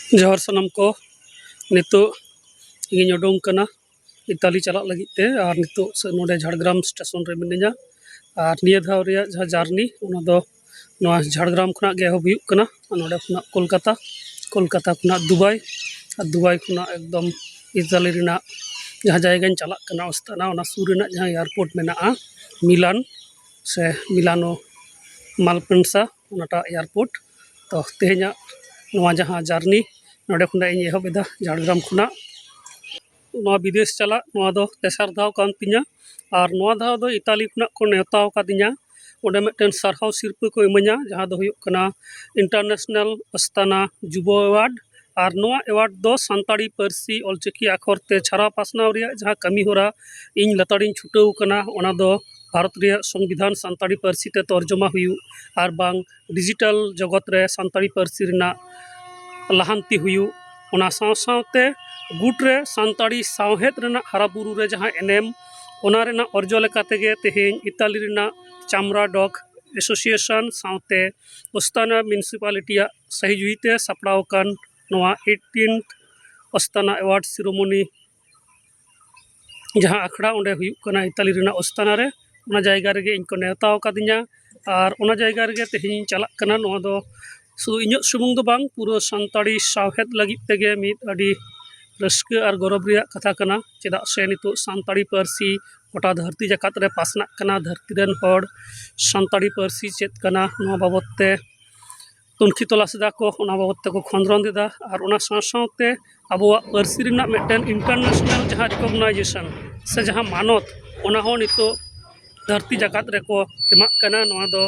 जोहर सनम को नितो इन उडूंग कना इताली चला लगित ते और नितो नोडे झाड़ग्राम स्टेशन रे मिनिया और निया धाव रिया जहां जार्नी उना दो नोआ झाड़ग्राम खुना गे हो हुयुग कना नोडे खुना कोलकाता कोलकाता खुना दुबई और दुबई खुना एकदम इताली रिना जहां जायगा चला कना अस्ताना उना सुर रिना जहां एयरपोर्ट मेना मिलान से मिलानो मालपेंसा उनाटा एयरपोर्ट तो तेहेኛ नोआ जहां जार्नी नोडे खुना इन एहबेदा झाड़ग्राम खुना नोआ विदेश चला नोआ दो तेसार धाव कान तिया और नोआ धाव दो इताली खुना को नेवताव कादिया ओडे मिटन सारहाव सिरपा को इमाया जहां दो हुयुग कना इंटरनेशनल अस्ताना जुबो अवार्ड और नोआ अवार्ड दो सानताड़ी पारसी ऑलचिकी आखर ते छारा पासनाव रिया जहां कमी होरा इन लताड़िन छुटाव कना ओना दो भारत रिया संविधान सानताड़ी पारसी ते तर्जमा हुयु और बांग डिजिटल जगत रे सानताड़ी पारसी रिना लहांती हुयु ओना साव सावते गुट रे सानताड़ी सावहेद रेना हाराबुरु रे जहां एनेम ओना रेना अर्जो लेकातेगे तेहेñ इताली रेना चामड़ा डॉग एसोसिएशन सावते अस्ताना म्यूनिसिपालिटी सहिजुईते सापड़ाव कान नोआ 18th अस्ताना अवार्ड सेरेमनी जहां आखड़ा ओंडे हुयुग कना इताली रेना अस्ताना रे ओना जायगा रेगे इनको नेवताव कादिया और ओना जायगा रेगे तेहेñ चला कना नोआ दो शुधु इᱧ सुमुंग दो बांग पूरा सानताड़ी सावहेद लगित तेगे मिद अडी रस्का और गौरव रिया कथा कना चेदा से नितो सानताड़ी पारसी गोटा धरती जाकात रे पासना कना धरती रेन हर सानताड़ी पारसी चेद कना नोआ बाबत ते तुनखी तलाश दा को ओना बाबत ते को खंद्रन देदा और ओना साव सावते आबोआ पारसी रिना मिटन इंटरनेशनल जहां रिकॉग्नाइजेशन से जहां मानत ओना हो नितो धरती जाकात रे को एमाक कना नोआ दो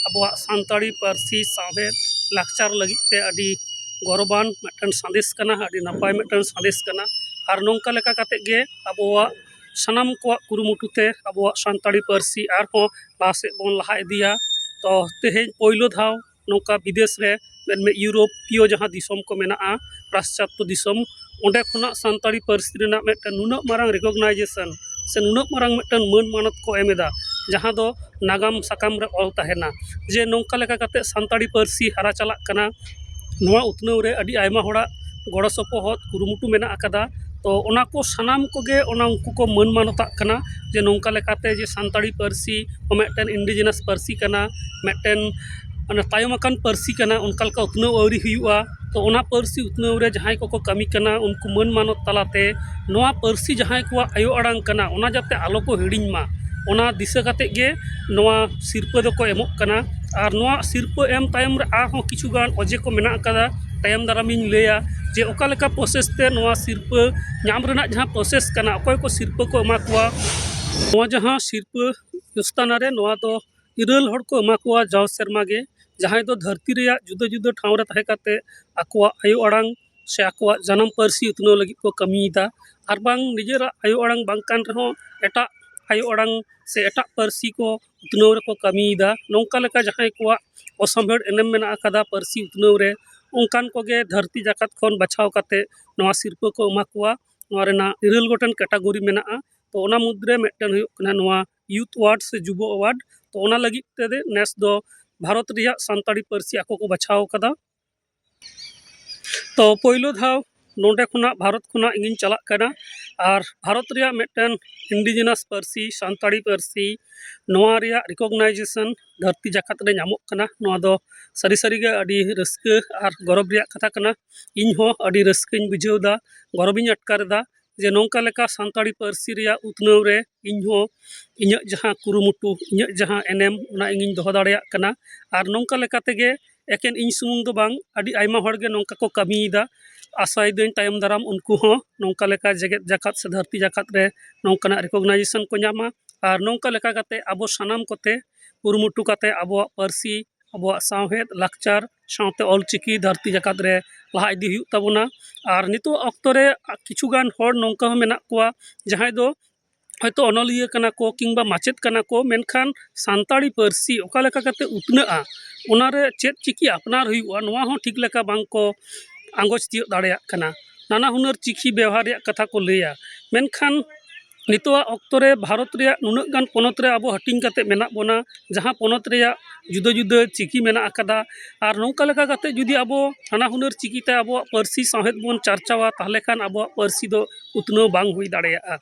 आबोआ सानताड़ी पारसी सावहेद लाक्चार लगित ते अडी गौरवान मिटन संदेश कना अडी नपाय मिटन संदेश कना और नोंका लेका काते गे आबोआ सनाम को कुरुमुटुते आबोआ सानताड़ी पारसी आरहो लासे बोन लहा इदिया तो तेहेñ पहिलो धाव नोंका विदेश रे में यूरोपीय जहां दिसम को मेना पाश्चात्य दिसम ओंडे खुना सानताड़ी पारसी रेना मिटन नुना मारांग रिकॉग्नाइजेशन से नुना मारांग मिटन मान मानत को एमेदा जहां दो नागाम साकाम रे ऑल तहेना जे नोंका लेका काते सानताड़ी पारसी हारा चला कना नोआ उतनाव रे अडी आयमा होड़ा गड़ो सपोहद कुरुमुटु मेना अकादा तो ओना को सनाम कोगे ओना उनको को मन मानता कना जे नोंका लेकाते जे सानताड़ी पारसी मिटन इंडिजिनस पारसी कना मिटन अने तायमाकान पारसी कना उनका लेका उतनाव आवरी हुयुआ तो ओना पारसी उतनाव रे जहां को कमी कना उनको मन मानत तलाते नोआ पारसी जहां को आयो अड़ांग कना ओना जाते आलो को हिडिñ मा ओना दिशा काते गे नोआ सिरपा दो को एमोक कना और नोआ सिरपा एम तायम रे आहो किछुगान अजे को मेना अकादा तायम दारामिन लेया जे ओका लेका प्रोसेस ते नोआ सिरपा नाम रेना जहां प्रोसेस कना अकोय को सिरपा को एमा कुआ नोआ जहां सिरपा युस्ताना रे नोआ दो इरल हड़ को एमा कुआ जाव शर्मा गे जहां दो धरती रेया जुदा जुदा ठाव रे तहे काते आकुआ आयो अड़ांग से आकुआ जन्म पारसी उतनो लगी को कमीदा और बांग निजेरा आयो अड़ांग बांकान रहो एटा आयो अड़ांग से एटा पारसी को उतनो रे को कमीदा नोंका लेका जहां को असंभेड़ एनेम मेना अकादा पारसी उतनो रे उनकान कोगे धरती जाकात खन बछाव काते नोआ सिरपा को एमा कुआ नोआ रेना इरल गोटन कैटेगरी मेना तो ओना मुद्रे मिटन हुयुग कना नोआ यूथ अवार्ड से जुबो अवार्ड तो ओना लगी ते नेस दो भारत रिया सानताड़ी पारसी आको को बछाव कदा तो पहिलो धाव नोंडे खुना भारत खुना इंगिन चला कना और भारत रिया मिटन इंडिजिनस पारसी सानताड़ी पारसी नोआ रिया रिकॉग्नाइजेशन धरती जाकात रे नामोक कना नोआ दो सारी सारी गे अडी रस्का और गौरव रिया कथा कना इन हो अडी रस्काኝ बुझेवदा गौरविñ अटकारदा जे नोंका लेका सानताड़ी पारसी रिया उतनाव रे इन हो इᱧ जहां कुरुमुटु इᱧ जहां एनेम ओना इंगिñ दोहो दाड़ेया कना और नोंका लेका तेगे एकेन इन सुमुंग दो बांग अडी आयमा हड़ गे नोंका को कमीदा आशाय दिन तायम दाराम उनको हो नोंका लेका जेगेत जाकात से धरती जाकात रे नोंकाना रिकॉग्नाइजेशन को ᱧᱟᱢᱟ और नोंका लेका काते आबो सनाम कोते कुरुमुटु काते आबो पारसी आबो सावहेद लाक्चार सावते ऑलचिकी धरती जाकात रे लहा इदी हुयुग ताबोना और नितो अक्तो रे किछुगान हड़ नोंका हो मेना कोआ जहां दो हयतो अनलिया कना को किंबा माचेत कना को मेनखान सानताड़ी पारसी ओका लेका काते उतनाआ ओनारे चेत चिकी अपनार हुयुआ नोआ हो ठीक लेका बांग को आंगोज तियो दाड़ेया कना नाना हुनर चिकी व्यवहार कथा को लेया मेनखान नितोआ ऑक्तो रे भारत रे नुनाग गान पोनत रे आबो हटिंग काते मेना बोना जहां पोनत रे जुदा जुदा चिकी मेना अकादा और नौका लेका काते जुदी आबो हाना हुनर चिकीते आबो पारसी साहेद बोन चर्चावा ताहले खान आबो पारसी दो उतनो बांग हुई दाड़ेया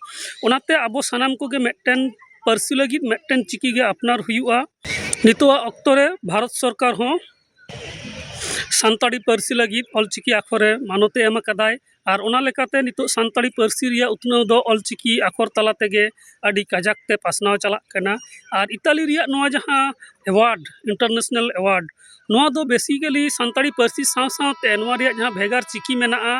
ओनाते आबो सनाम कोगे मेटन पारसी लगित मेटन चिकी गे अपनार हुयुआ नितोआ ऑक्तो रे भारत सरकार हो सानताड़ी पारसी लगित ऑलचिकी आखरे मानते एम कदाय और ओना लेकाते नितो सानताड़ी पारसी रिया उतनो दो ऑलचिकी आखर तला तेगे अडी काजाक ते पासनाव चलाक कना और इताली रिया नोआ जहां अवार्ड इंटरनेशनल अवार्ड नोआ दो बेसिकली सानताड़ी पारसी साव सावते नोआ रिया जहां भेगार चिकी मेनाआ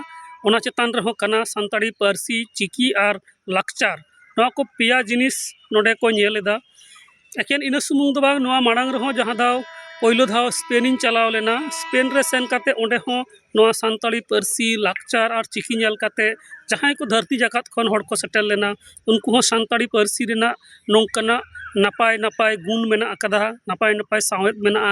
ओना चेतान रहो कना सानताड़ी पारसी चिकी और लाकचार नोआ को पिया जिनिस नोडे को नेलेदा एकेन इन सुमुंग दो बांग नोआ माड़ांग रहो जहां दाव पहिलो धाव स्पेन चलाव लेना स्पेन रे सेन काते ओंडे हो नोआ सानताड़ी पारसी लाकचार और चिकी नेल काते जहां को धरती जाकात खन हड़ को सेटल लेना उनको हो सानताड़ी पारसी रेना नोंकना नापाय नापाय गुण मेना अकदा नापाय नापाय सावेद मेना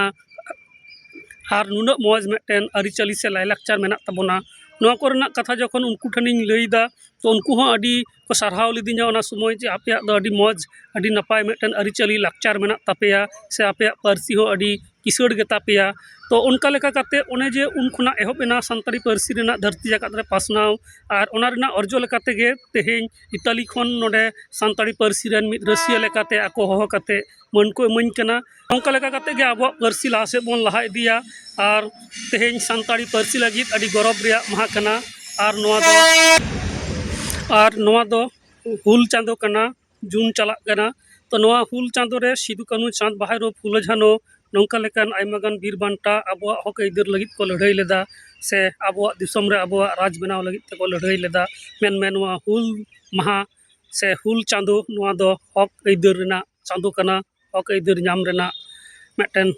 और नुना मौज मेटन अरिचाली से लायलाकचार मेना तबोना नोआ कोरेना कथा जखन उनको ठनिंग लईदा तो उनको हो अडी को सारहाव लिदिना ओना समय जे आपे दो अडी मौज अडी नापाय मेटन अरिचाली लाकचार मेना तापेया से आपे पारसी हो अडी किसड़ गेतापेया तो उनका लेका काते ओने जे उन खुना एहोबेना सानताड़ी पारसी रेना धरती जाकात रे पासनाव और ओना रेना अर्जो लेकाते गे तेहेñ इताली खन नोडे सानताड़ी पारसी रेन मिद रसिया लेकाते आको होहो काते मन को इमाñ कना ओंका लेका काते गे आबो पारसी लाहा से बोन लाहा इदिया और तेहेñ सानताड़ी पारसी लगित अडी गौरव रिया महा कना और नोआ दो हुल चांदो कना जून चलाक कना तो नोआ हुल चांदो रे सिदु कानू चांद बाहारो फुलो झानो नौका लेकान आयमागान बीर बांटा आबो हक आइदार लगित को लड़ाई लेदा से आबो दिसम रे आबो राज बनाव लगित ते को लड़ाई लेदा मेन नोआ हुल महा से हुल चांदो नोआ दो हक आइदार रेना चांदो कना हक आइदार नाम रेना मेटन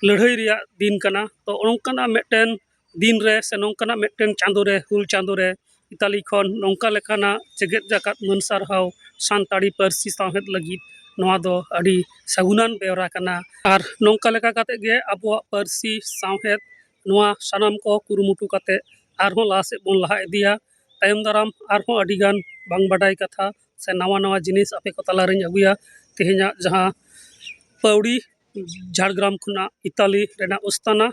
लड़ाई रिया दिन कना तो ओनकाना मेटन दिन रे से नौकाना मेटन चांदो रे हुल चांदो रे इताली खन नौका लेकाना जेगेत जाकात मन सारहाव सानताड़ी पारसी साहेद लगित नोआ दो अडी सगुनान बेवरा कना और नौका लेका काते गे आबो पारसी साहेद नोआ सनाम को कुरुमुटु काते आरहो लाहा से बोन लाहा इदिया तायम दाराम आरहो अडीगान बांग बाडाय कथा से नवा नवा जिनिस आपे को तला रेन अगुया तेहेña जहां पौड़ी झाड़ग्राम खुना इताली रेना उस्ताना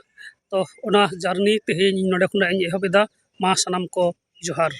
तो ओना जर्नी तेहेñ नोडे खुना एहबेदा मा सनाम को जोहार।